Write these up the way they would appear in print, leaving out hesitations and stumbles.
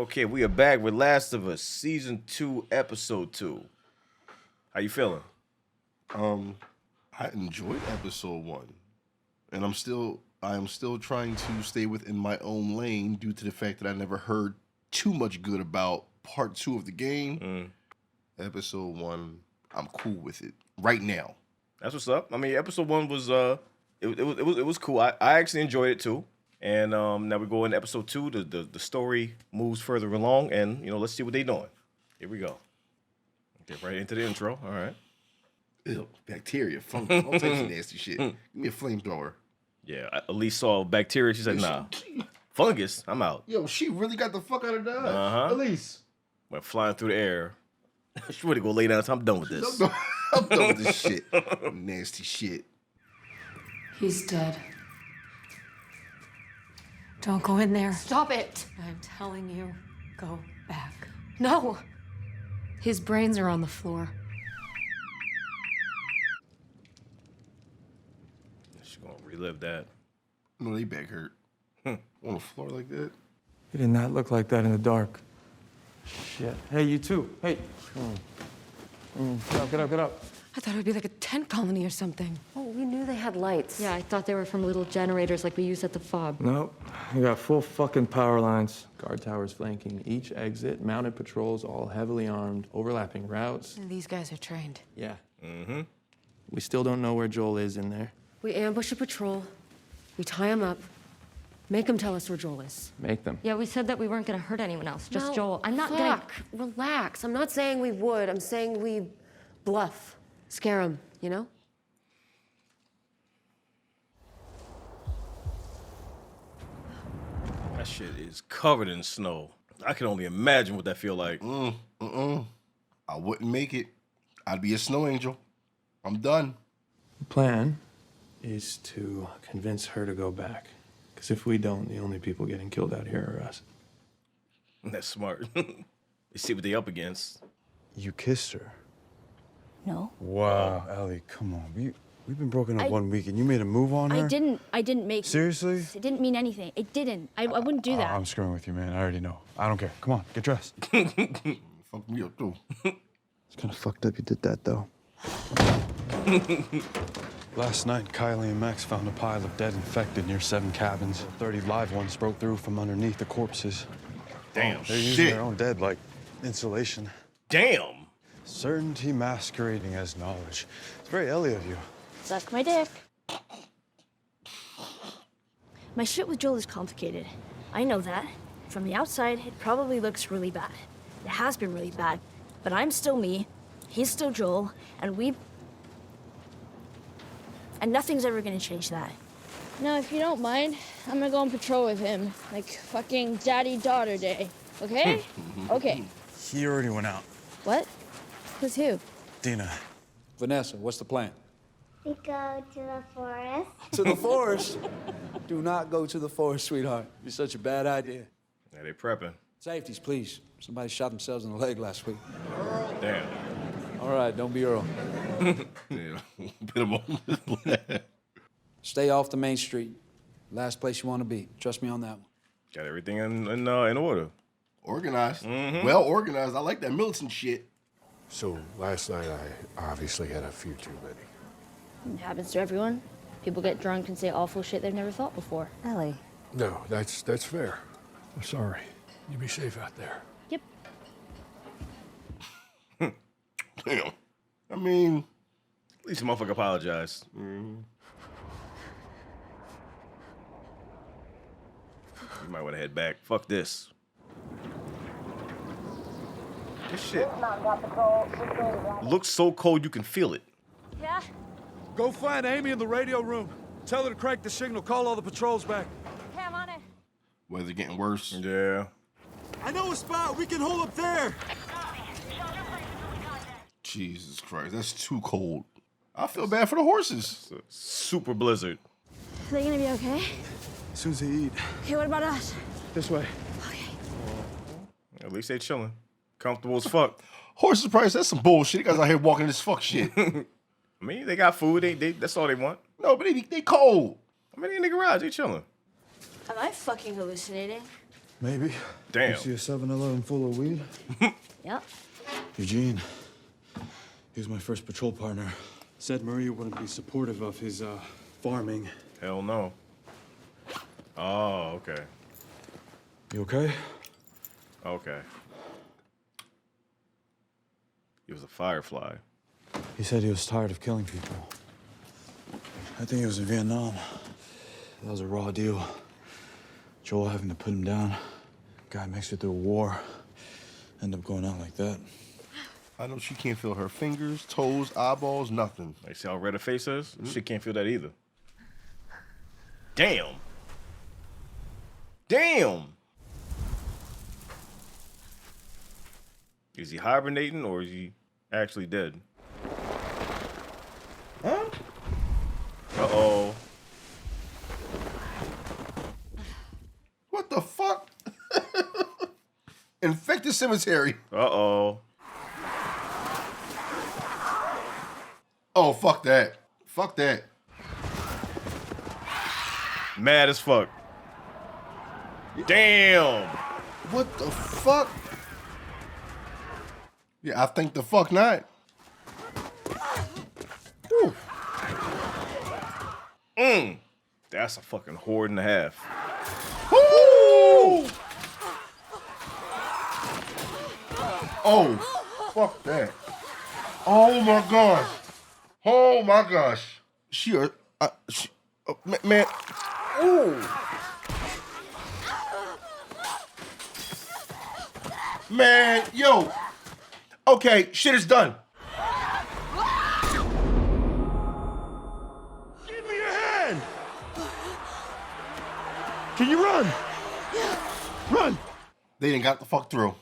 Okay, we are back with Last of Us, Season 2, Episode 2. How you feeling? I enjoyed episode 1. And I am still trying to stay within my own lane due to the fact that I never heard too much good about part 2 of the game. Episode 1, I'm cool with it right now. That's what's up. I mean, Episode 1 was it was cool. I actually enjoyed it too. And now we go into Episode 2. The story moves further along, and let's see what they doing. Here we go. Get right into the intro. All right. Ew, bacteria, fungus, all types of nasty shit. Give me a flamethrower. Yeah, Elise saw bacteria. She said, "Nah, fungus. I'm out." Yo, she really got the fuck out of Dodge. Elise went flying through the air. She ready to go lay down. So I'm done with this. I'm done with this shit. Nasty shit. He's dead. Don't go in there. Stop it! I'm telling you, go back. No! His brains are on the floor. She's gonna relive that. No, they back hurt. On the floor like that. He did not look like that in the dark. Shit. Hey, you too. Hey. Get up, get up. I thought it would be like a tent colony or something. Oh, we knew they had lights. Yeah, I thought they were from little generators like we used at the fob. Nope. We got full fucking power lines. Guard towers flanking each exit, mounted patrols, all heavily armed, overlapping routes. And these guys are trained. Yeah. We still don't know where Joel is in there. We ambush a patrol. We tie him up. Make him tell us where Joel is. Make them. Yeah, we said that we weren't gonna hurt anyone else, just No, Joel. I'm not fuck. Relax. I'm not saying we would. I'm saying we bluff. Scare him, you know? That shit is covered in snow. I can only imagine what that feel like. I wouldn't make it. I'd be a snow angel. I'm done. The plan is to convince her to go back. Because if we don't, the only people getting killed out here are us. That's smart. You see what they up against. You kissed her. No. Wow, Ellie, come on. We've been broken up 1 week and you made a move on her? I didn't make Seriously? It didn't mean anything. It didn't. I wouldn't do that. I'm screwing with you, man. I already know. I don't care. Come on, get dressed. Fuck me up, too. It's kind of fucked up you did that, though. Last night, Kylie and Max found a pile of dead infected near 7 cabins. 30 live ones broke through from underneath the corpses. Damn. They're using their own dead like insulation. Damn. Certainty masquerading as knowledge. It's very Ellie of you. Suck my dick. My shit with Joel is complicated. I know that. From the outside, it probably looks really bad. It has been really bad. But I'm still me, he's still Joel, and nothing's ever gonna change that. Now, if you don't mind, I'm gonna go on patrol with him. Like fucking daddy-daughter day. Okay? Okay. He already went out. What? With who? Dina. Vanessa, what's the plan? We go to the forest. To the forest? Do not go to the forest, sweetheart. It'd be such a bad idea. Yeah, they prepping. Safeties, please. Somebody shot themselves in the leg last week. Damn. All right, don't be Earl. Yeah, bit of a Stay off the main street. Last place you want to be. Trust me on that one. Got everything in order. Organized. Well organized. I like that militant shit. So last night I obviously had a few too many. It happens to everyone. People get drunk and say awful shit they've never thought before. Ellie. No, that's fair. I'm sorry. You be safe out there. Yep. Damn. I mean, At least the motherfucker apologized. You might want to head back. Fuck this. This shit looks so cold you can feel it. Yeah? Go find Amy in the radio room. Tell her to crank the signal, call all the patrols back. Okay, I'm on it. weather getting worse. Yeah. I know a spot. We can hold up there. Jesus Christ, that's too cold. I feel bad for the horses. Super blizzard. Are they gonna be okay? As soon as they eat. Okay, what about us? This way. At least they chilling. Comfortable as fuck. Horses price, that's some bullshit. You guys out here walking this fuck shit. I mean, they got food. They that's all they want. No, but they cold. I mean, they in the garage. They chilling. Am I fucking hallucinating? Maybe. Damn. You see a 7-Eleven full of weed? Yep. Eugene. He was my first patrol partner. Said Maria wouldn't be supportive of his, farming. Hell no. Oh, okay. You okay? Okay. He was a firefly. He said he was tired of killing people. I think he was in Vietnam. That was a raw deal. Joel having to put him down. Guy makes it through a war. End up going out like that. I know she can't feel her fingers, toes, eyeballs, nothing. Like, see how red her face is? She can't feel that either. Damn. Damn. Is he hibernating or is he actually dead? Huh? Uh-oh. What the fuck? Infected cemetery. Uh-oh. Oh, fuck that. Fuck that. Mad as fuck. Damn. What the fuck? Yeah, I think the fuck not. Whew. That's a fucking horde and a half. Woo! Oh, fuck that. Oh my gosh. Oh my gosh. Man. Ooh. Man, yo. Okay, shit is done. Give me your hand! Can you run? Run! They didn't got the fuck through.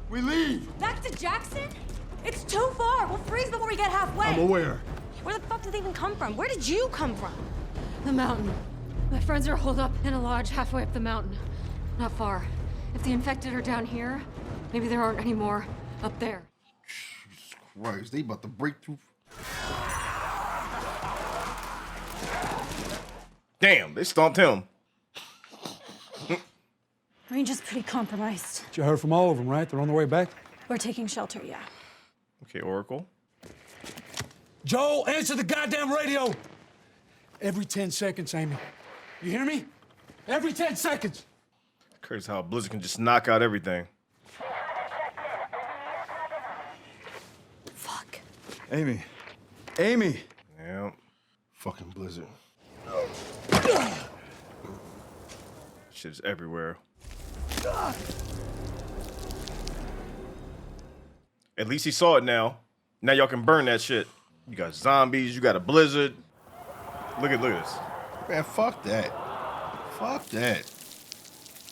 We leave! Back to Jackson? It's too far. We'll freeze before we get halfway. I'm aware. Where the fuck did they even come from? Where did you come from? The mountain. My friends are holed up in a lodge halfway up the mountain. Not far. If the infected are down here, maybe there aren't any more up there. Jesus Christ, they about to break through. Damn, they stomped him. Range is pretty compromised. You heard from all of them, right? They're on their way back? We're taking shelter, yeah. Okay, Oracle. Joel, answer the goddamn radio! Every 10 seconds, Amy. You hear me? Every 10 seconds! Crazy how Blizzard can just knock out everything. Fuck. Amy. Amy! Yeah. Fucking Blizzard. Shit's everywhere. At least he saw it now. Now y'all can burn that shit. You got zombies, you got a blizzard. Look at this. Man, fuck that. Fuck that.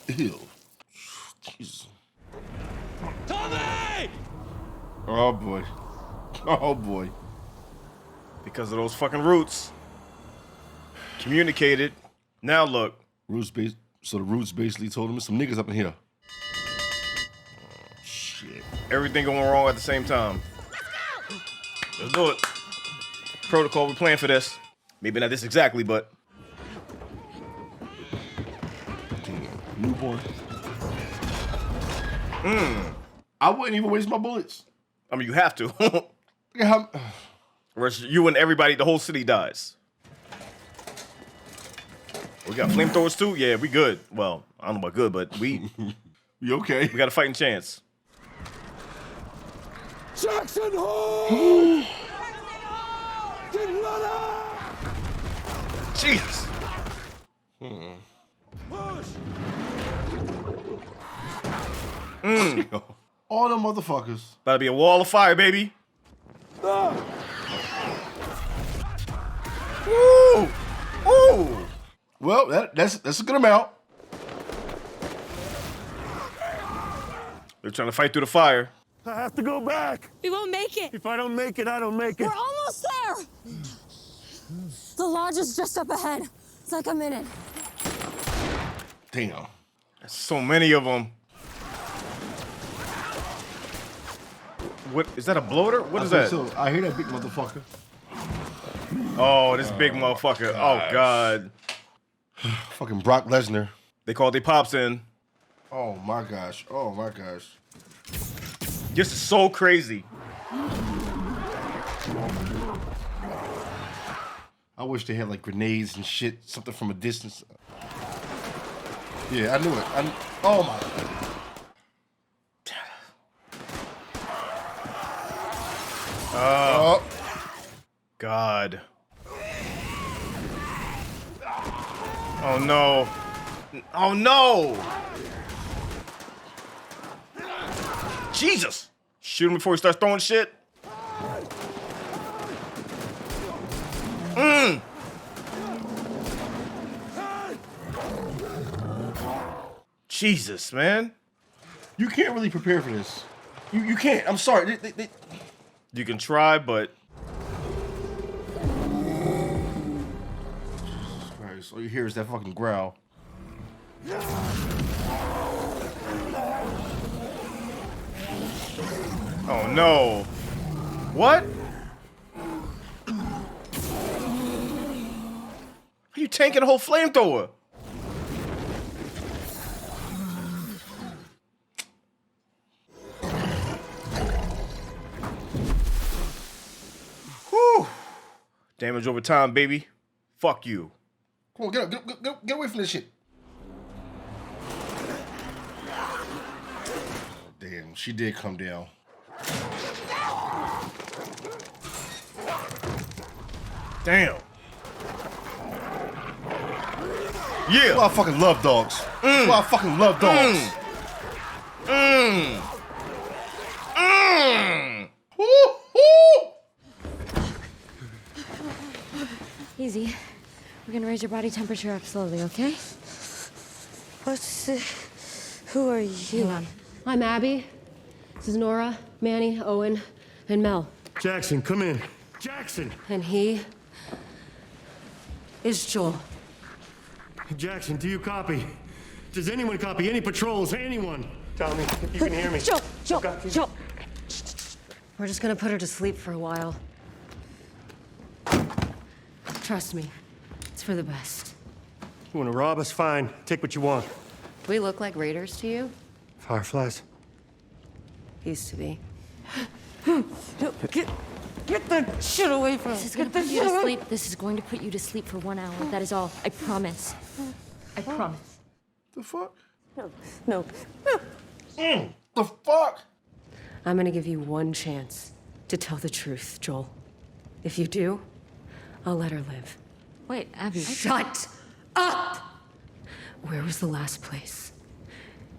Ew. Jesus. Tommy! Oh boy. Oh boy. Because of those fucking roots. Communicated. Now look. So the roots basically told him there's some niggas up in here. Shit. Everything going wrong at the same time. Let's do it. Protocol, we playing for this. Maybe not this exactly, but. Newborn. I wouldn't even waste my bullets. I mean, you have to. Yeah, Or else you and everybody, the whole city dies. We got flamethrowers too? Yeah, we good. Well, I don't know about good, but we okay. We got a fighting chance. Jackson home! Get ready! Jesus. Push! All them motherfuckers. About to be a wall of fire, baby. Ah. Woo! Ooh! Well, that's a good amount. They're trying to fight through the fire. I have to go back. We won't make it. If I don't make it, I don't make it. We're almost there. The lodge is just up ahead. It's like a minute. Damn. There's so many of them. What is that? A bloater? What is that? So I hear that big motherfucker. Oh, this big motherfucker. Oh, God. Fucking Brock Lesnar. They called their pops in. Oh, my gosh. Oh, my gosh. This is so crazy. I wish they had, like, grenades and shit. Something from a distance. Yeah, I knew it. Oh, my God. Oh. God. Oh, no. Oh, no. Jesus. Shoot him before he starts throwing shit. Jesus, man. You can't really prepare for this. You can't. I'm sorry. You can try, but... Jesus Christ. All you hear is that fucking growl. Oh, no. What? Are you tanking a whole flamethrower? Whew. Damage over time, baby. Fuck you. Come on, get away from this shit. Damn, she did come down. Damn. Yeah. That's why I fucking love dogs. That's why I fucking love dogs. Easy. We're gonna raise your body temperature up slowly, okay? Who are you? I'm Abby. This is Nora, Manny, Owen, and Mel. Jackson, come in. Jackson! And he is Joel. Jackson, do you copy? Does anyone copy? Any patrols? Anyone? Tell me if you can hear me. Joel! We're just gonna put her to sleep for a while. Trust me, it's for the best. You want to rob us? Fine. Take what you want. Do we look like raiders to you? Fireflies. Used to be. Get that shit away from This is gonna put you to sleep. This is going to put you to sleep for 1 hour. That is all. I promise. I promise. The fuck? No. The fuck? I'm gonna give you one chance to tell the truth, Joel. If you do, I'll let her live. Wait, Abby. Shut up! Where was the last place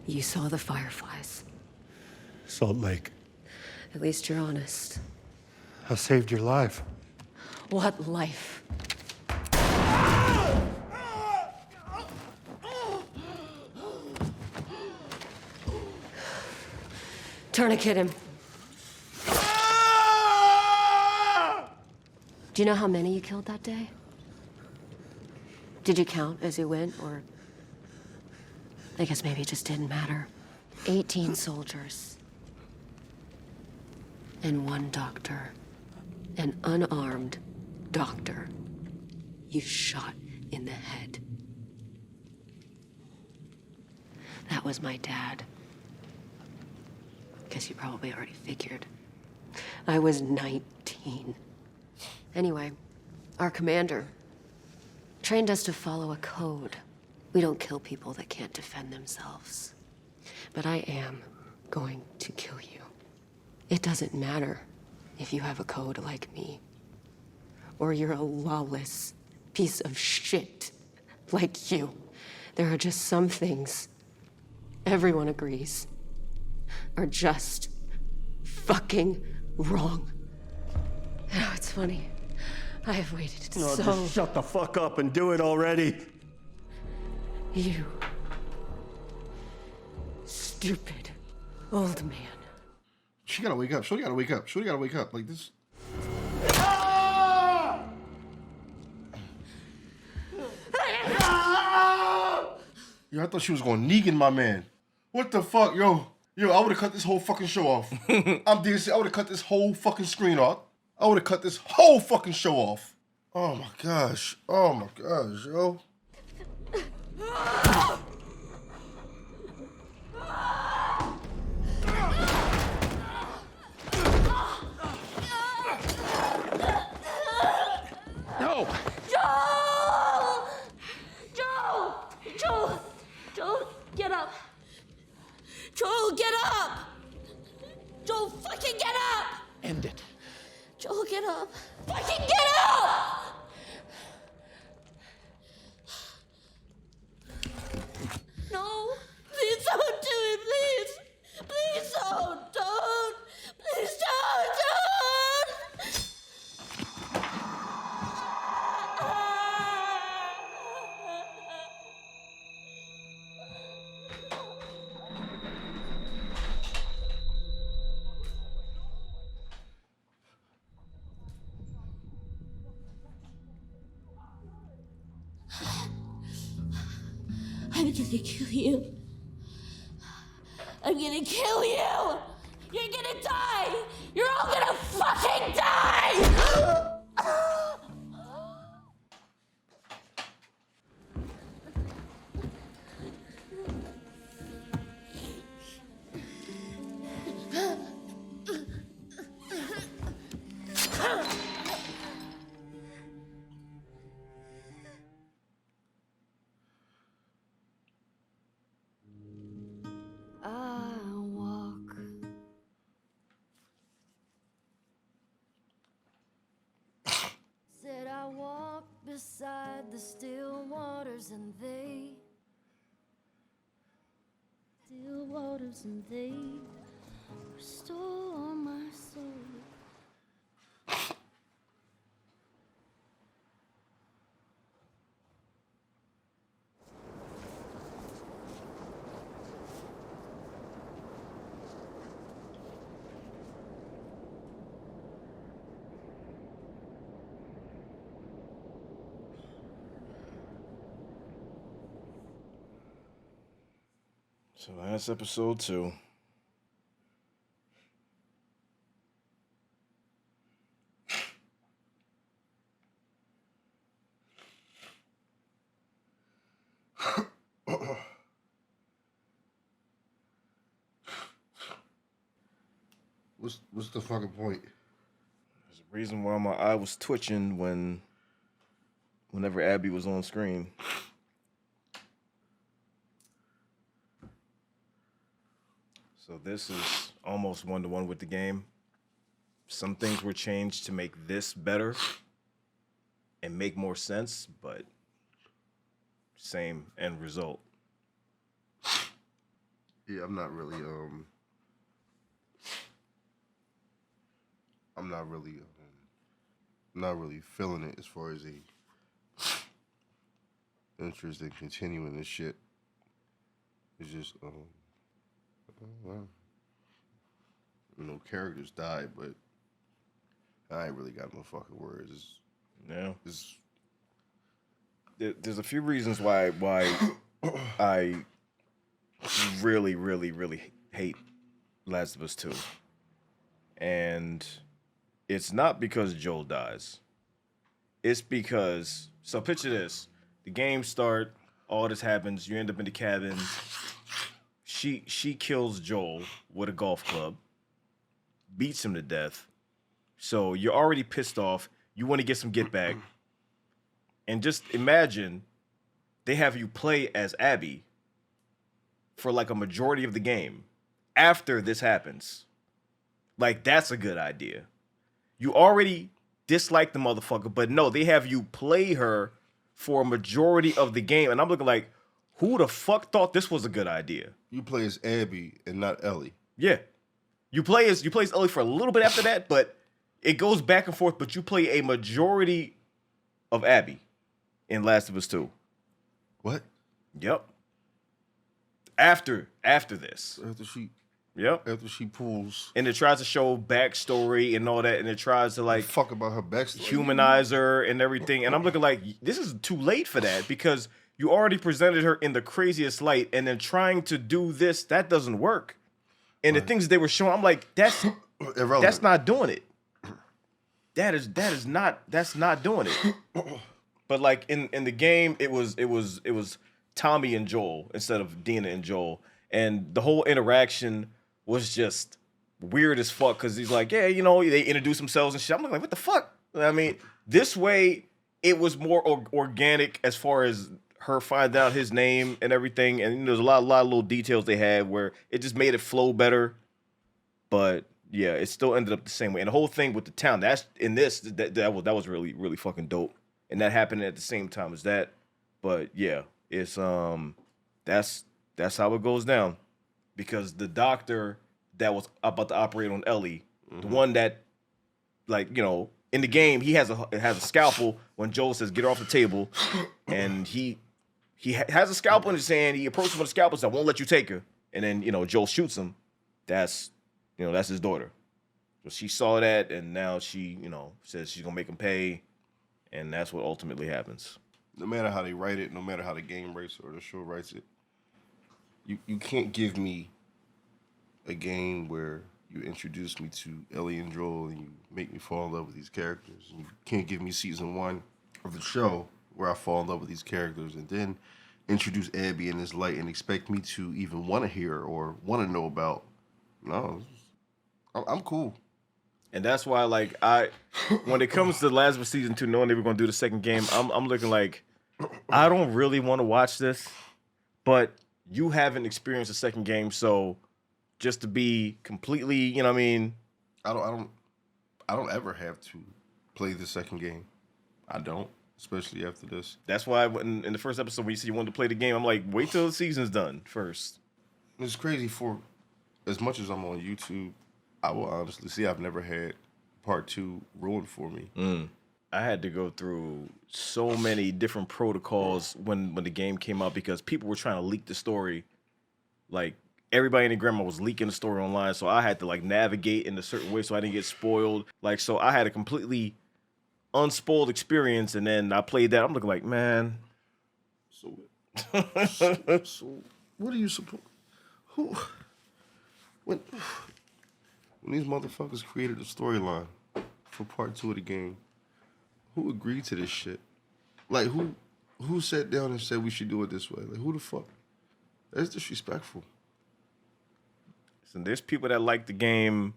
you saw the fireflies? Salt Lake. At least you're honest. I saved your life. What life? Tourniquet him. Do you know how many you killed that day? Did you count as you went, or... I guess maybe it just didn't matter. 18 soldiers. And one doctor. An unarmed doctor. You shot in the head. That was my dad. Guess you probably already figured. I was 19. Anyway, our commander trained us to follow a code. We don't kill people that can't defend themselves. But I am going to kill you. It doesn't matter if you have a code like me, or you're a lawless piece of shit like you. There are just some things everyone agrees are just fucking wrong. Oh, it's funny. I have waited No, so... just shut the fuck up and do it already. You stupid old man. She gotta wake up. Shorty gotta wake up. Shorty gotta wake up. Like this. Yo, I thought she was going Negan, my man. What the fuck, yo? Yo, I would have cut this whole fucking show off. I'm DNC. I would have cut this whole fucking screen off. I would have cut this whole fucking show off. Oh my gosh. Oh my gosh, yo. No! Joel! Joel! Joel! Joel, get up! Joel, get up! Joel, fucking get up! End it. Joel, get up! Fucking get up! No, please don't do it, please! Please don't! Please don't! I'm gonna kill you. I'm gonna kill you! You're gonna die! You're all gonna fucking die! I walk. Said I walk beside the still waters and they restore my soul. So that's episode 2. What's the fucking point? There's a reason why my eye was twitching whenever Abby was on screen. So this is almost 1-to-1 with the game. Some things were changed to make this better and make more sense, but same end result. Yeah, I'm not really feeling it as far as a interest in continuing this shit. It's just well, characters died, but I ain't really got no fucking words. There's a few reasons why I really, really, really hate Last of Us 2. And it's not because Joel dies. It's because, so picture this. The game start, all this happens, you end up in the cabin. She kills Joel with a golf club, beats him to death. So you're already pissed off. You want to get some get back. And just imagine they have you play as Abby for like a majority of the game after this happens. Like, that's a good idea. You already dislike the motherfucker, but no, they have you play her for a majority of the game. And I'm looking like, who the fuck thought this was a good idea? You play as Abby and not Ellie. Yeah. You play as Ellie for a little bit after that, but it goes back and forth, but you play a majority of Abby in Last of Us 2. What? Yep. After this. After she pulls. And it tries to show backstory and all that, and it tries to like fuck about her backstory. Humanize her and everything. And I'm looking like, this is too late for that, because you already presented her in the craziest light, and then trying to do this, that doesn't work. And the things they were showing, I'm like, that's not doing it. that's not doing it. But like in the game, it was Tommy and Joel instead of Dina and Joel, and the whole interaction was just weird as fuck because he's like, yeah, they introduce themselves and shit. I'm like, what the fuck? I mean, this way it was more organic as far as her finding out his name and everything, and there's a lot of little details they had where it just made it flow better. But yeah, it still ended up the same way. And the whole thing with the town, that was really, really fucking dope. And that happened at the same time as that. But yeah, it's that's how it goes down. Because the doctor that was about to operate on Ellie, the one that, like, in the game, he has a scalpel when Joel says get her off the table, and he has a scalpel in his hand. He approaches him with a scalpel and says, I won't let you take her. And then, Joel shoots him. That's his daughter. So she saw that, and now she, says she's gonna make him pay, and that's what ultimately happens. No matter how they write it, no matter how the game writes it or the show writes it, you can't give me a game where you introduce me to Ellie and Joel and you make me fall in love with these characters. And you can't give me season 1 of the show where I fall in love with these characters and then introduce Abby in this light and expect me to even want to hear or want to know about. No, I'm cool. And that's why, like, when it comes to Last of Us Season 2, knowing they were going to do the second game, I'm looking like, I don't really want to watch this, but you haven't experienced the second game, so just to be completely, I mean? I don't ever have to play the second game. I don't, especially after this. That's why in the first episode when you said you wanted to play the game, I'm like, wait till the season's done first. It's crazy. For as much as I'm on YouTube, I will honestly say I've never had part 2 ruined for me. I had to go through so many different protocols when the game came out because people were trying to leak the story. Like, everybody and their grandma was leaking the story online, so I had to, like, navigate in a certain way so I didn't get spoiled. Like, so I had a completely unspoiled experience, and then I played that. I'm looking like, man. So what are you supposed? Who? When these motherfuckers created a storyline for part 2 of the game, who agreed to this shit? Like, who sat down and said we should do it this way? Like, who the fuck? That's disrespectful. Listen, there's people that like the game.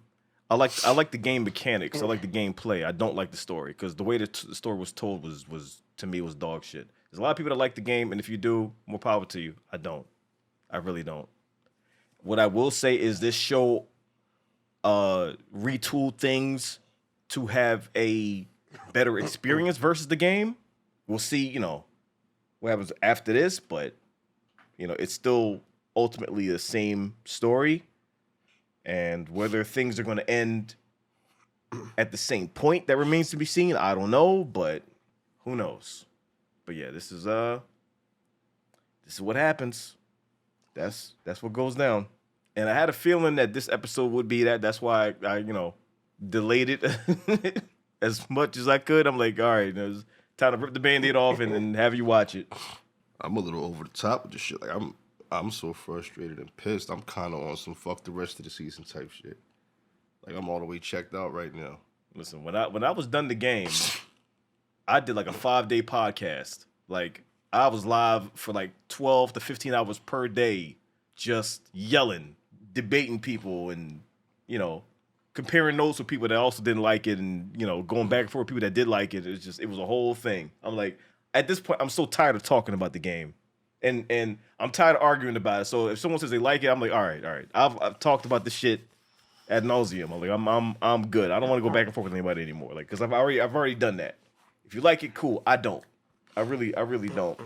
I like the game mechanics. I like the gameplay. I don't like the story because the way the story was told was to me was dog shit. There's a lot of people that like the game, and if you do, more power to you. I don't. I really don't. What I will say is this show retooled things to have a better experience versus the game. We'll see, what happens after this, but it's still ultimately the same story. And whether things are going to end at the same point, that remains to be seen. I don't know, but who knows? But yeah, this is what happens. That's what goes down. And I had a feeling that this episode would be that. That's why I delayed it as much as I could. I'm like, all right, it's time to rip the Band-Aid off and have you watch it. I'm a little over the top with this shit. Like, I'm so frustrated and pissed. I'm kind of on some fuck the rest of the season type shit. Like, I'm all the way checked out right now. Listen, when I was done the game, I did like a 5-day podcast. Like, I was live for like 12 to 15 hours per day, just yelling, debating people, and comparing notes with people that also didn't like it, and going back and forth with people that did like it. It was a whole thing. I'm like, at this point, I'm so tired of talking about the game. And I'm tired of arguing about it. So if someone says they like it, I'm like, all right. I've talked about this shit ad nauseum. I'm like, I'm good. I don't want to go back and forth with anybody anymore. Like, because I've already done that. If you like it, cool. I don't. I really don't.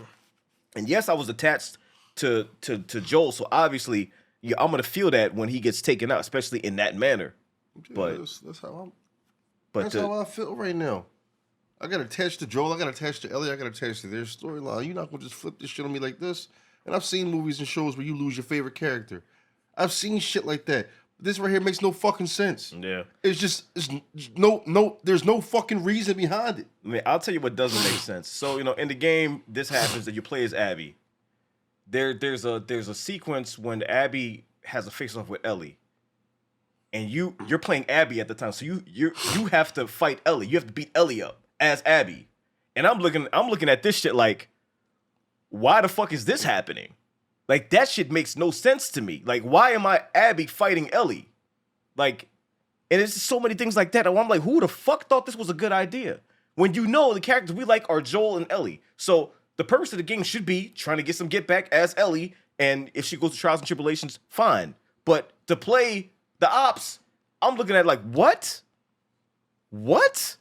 And yes, I was attached to Joel. So obviously, I'm gonna feel that when he gets taken out, especially in that manner. But that's how I feel right now. I got attached to Joel. I got attached to Ellie. I got attached to their storyline. You're not going to just flip this shit on me like this. And I've seen movies and shows where you lose your favorite character. I've seen shit like that. But this right here makes no fucking sense. Yeah. It's there's no fucking reason behind it. I mean, I'll tell you what doesn't make sense. So, in the game, this happens that you play as Abby. There's a sequence when Abby has a face-off with Ellie. and you're playing Abby at the time, so you have to fight Ellie. You have to beat Ellie up as Abby. And I'm looking at this shit like, why the fuck is this happening? Like, that shit makes no sense to me. Like, why am I Abby fighting Ellie? Like, and it's just so many things like that. And I'm like, who the fuck thought this was a good idea? When you know the characters we like are Joel and Ellie. So the purpose of the game should be trying to get some get back as Ellie. And if she goes to trials and tribulations, fine. But to play the ops, I'm looking at like, what? What?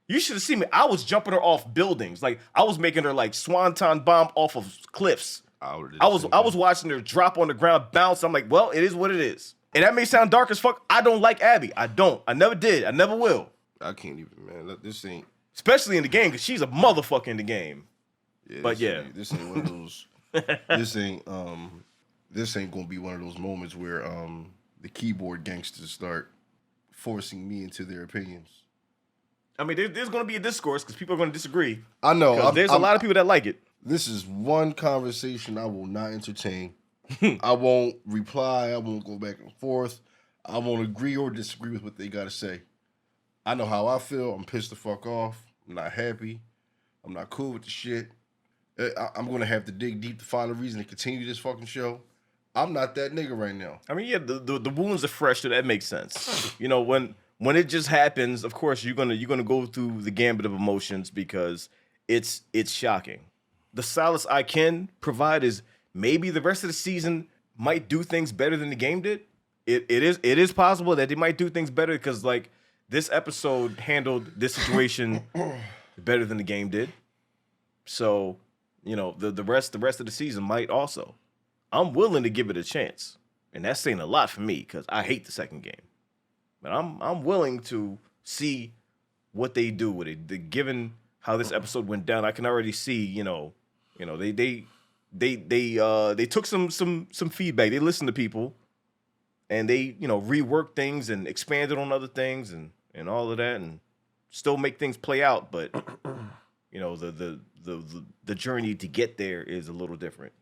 You should have seen me. I was jumping her off buildings. Like, I was making her like swanton bomb off of cliffs. I was watching her drop on the ground, bounce. I'm like, well, it is what it is. And that may sound dark as fuck. I don't like Abby. I don't. I never did. I never will. I can't even, man. Look, this ain't. Especially in the game, because she's a motherfucker in the game. Yeah, but yeah, this ain't one of those. This ain't gonna be one of those moments where the keyboard gangsters start forcing me into their opinions. I mean, there's gonna be a discourse because people are gonna disagree. I know. There's a lot of people that like it. This is one conversation I will not entertain. I won't reply. I won't go back and forth. I won't agree or disagree with what they got to say. I know how I feel. I'm pissed the fuck off. I'm not happy. I'm not cool with the shit. I'm going to have to dig deep to find a reason to continue this fucking show. I'm not that nigga right now. I mean, yeah, the wounds are fresh, so that makes sense. You know, when it just happens, of course, you're gonna go through the gambit of emotions because it's shocking. The solace I can provide is maybe the rest of the season might do things better than the game did. It is possible that they might do things better because like this episode handled this situation better than the game did. So, you know, the rest of the season might also. I'm willing to give it a chance. And that's saying a lot for me because I hate the second game. But I'm willing to see what they do with it. Given how this episode went down, I can already see, you know, they took some feedback. They listened to people and they, you know, reworked things and expanded on other things and all of that and still make things play out, but you know, the journey to get there is a little different.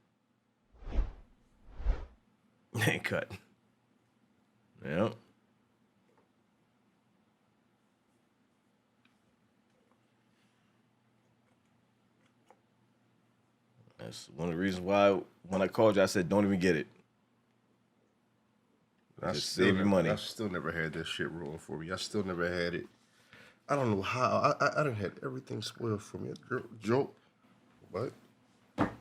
And cut. Yeah. That's one of the reasons why when I called you, I said, don't even get it. Just save your money. I still never had that shit rolling for me. I still never had it. I don't know how. I done had everything spoiled for me. Joe, what? What?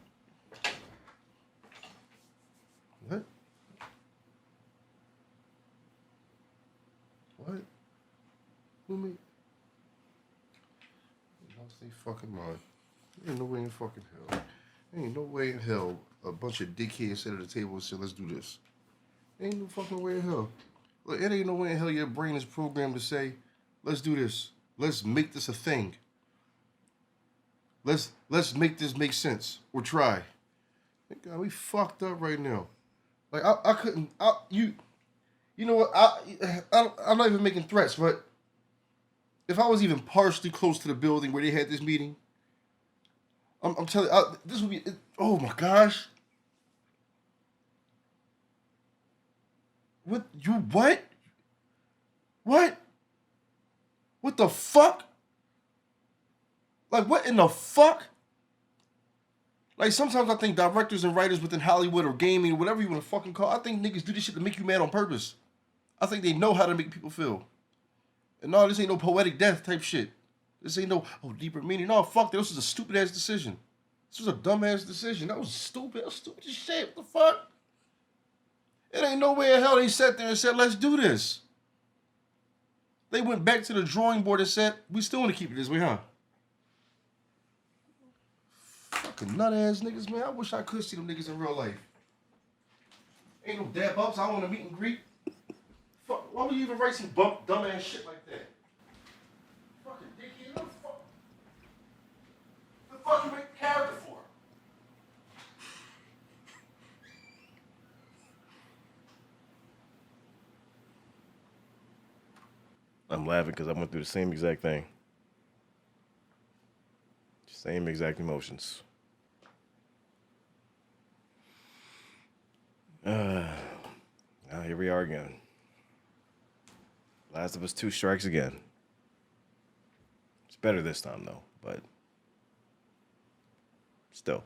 What? Who me? Lost their fucking mind. Ain't no way in fucking hell. Ain't no way in hell a bunch of dickheads sat at the table and said, let's do this. Ain't no fucking way in hell. Look, it ain't no way in hell your brain is programmed to say, let's do this. Let's make this a thing. Let's make this make sense. Or try. God, we fucked up right now. Like, I couldn't, you know what, I'm not even making threats, but if I was even partially close to the building where they had this meeting, I'm telling you, this would be, oh my gosh. What? What? What the fuck? Like, what in the fuck? Like, sometimes I think directors and writers within Hollywood or gaming or whatever you want to fucking call, I think niggas do this shit to make you mad on purpose. I think they know how to make people feel. And no, this ain't no poetic death type shit. This ain't no, deeper meaning. No, fuck that. This was a stupid-ass decision. This was a dumb-ass decision. That was stupid. That was stupid as shit. What the fuck? It ain't no way in hell they sat there and said, let's do this. They went back to the drawing board and said, we still want to keep it this way, huh? Fucking nut-ass niggas, man. I wish I could see them niggas in real life. Ain't no dab ups. I don't want to meet and greet. Fuck, why would you even write some dumb-ass shit like that? Fucking dickhead. What the fuck you make the character for? I'm laughing because I went through the same exact thing. Same exact emotions. Now here we are again. Last of Us 2 strikes again. It's better this time though, but still.